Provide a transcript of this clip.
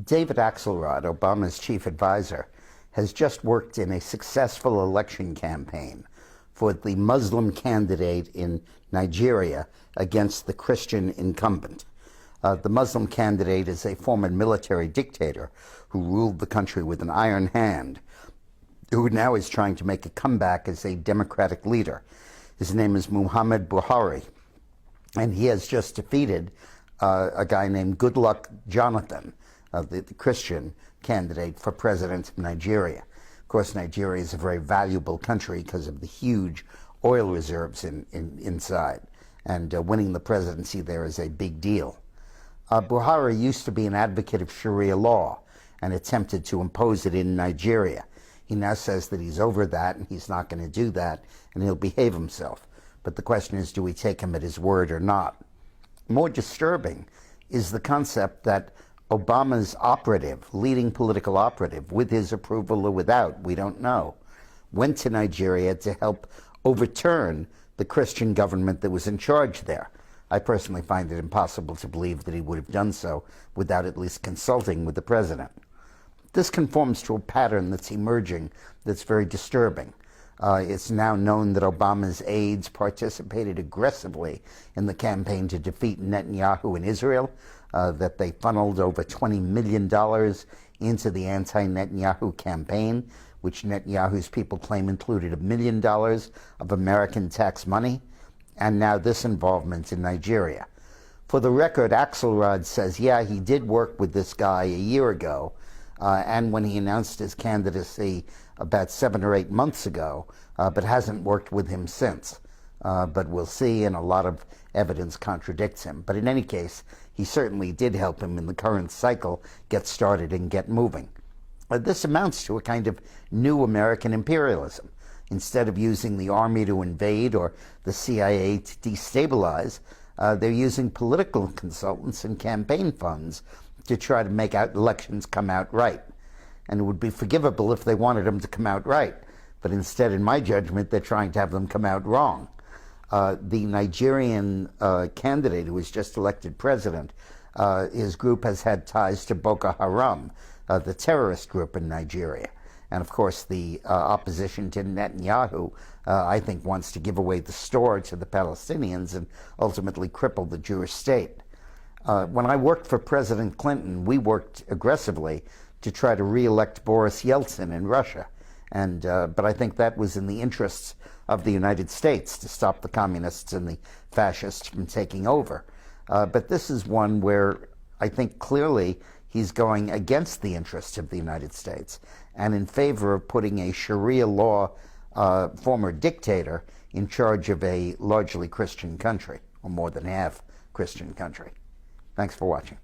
David Axelrod, Obama's chief advisor, has just worked in a successful election campaign for the Muslim candidate in Nigeria against the Christian incumbent. The Muslim candidate is a former military dictator who ruled the country with an iron hand, who now is trying to make a comeback as a democratic leader. His name is Muhammad Buhari, and he has just defeated a guy named Goodluck Jonathan, the Christian candidate for president of Nigeria. Of course, Nigeria is a very valuable country because of the huge oil reserves inside, and winning the presidency there is a big deal. Buhari used to be an advocate of Sharia law and attempted to impose it in Nigeria. He now says that he's over that and he's not going to do that and he'll behave himself. But the question is, do we take him at his word or not? More disturbing is the concept that Obama's operative, leading political operative, with his approval or without, we don't know, went to Nigeria to help overturn the Christian government that was in charge there. I personally find it impossible to believe that he would have done so without at least consulting with the president. This conforms to a pattern that's emerging that's very disturbing. It's now known that Obama's aides participated aggressively in the campaign to defeat Netanyahu in Israel, that they funneled over $20 million into the anti-Netanyahu campaign, which Netanyahu's people claim included $1 million of American tax money, and now this involvement in Nigeria. For the record, Axelrod says, yeah, he did work with this guy a year ago, and when he announced his candidacy about 7 or 8 months ago, but hasn't worked with him since. But we'll see, and a lot of evidence contradicts him. But in any case, he certainly did help him in the current cycle get started and get moving. This amounts to a kind of new American imperialism. Instead of using the army to invade or the CIA to destabilize, they're using political consultants and campaign funds to try to make elections come out right. And it would be forgivable if they wanted them to come out right. But instead, in my judgment, they're trying to have them come out wrong. The Nigerian candidate who was just elected president, his group has had ties to Boko Haram, the terrorist group in Nigeria. And of course, the opposition to Netanyahu, I think, wants to give away the store to the Palestinians and ultimately cripple the Jewish state. When I worked for President Clinton, we worked aggressively to try to re-elect Boris Yeltsin in Russia. But I think that was in the interests of the United States to stop the communists and the fascists from taking over. But this is one where I think clearly he's going against the interests of the United States and in favor of putting a Sharia law former dictator in charge of a largely Christian country, or more than half Christian country. Thanks for watching.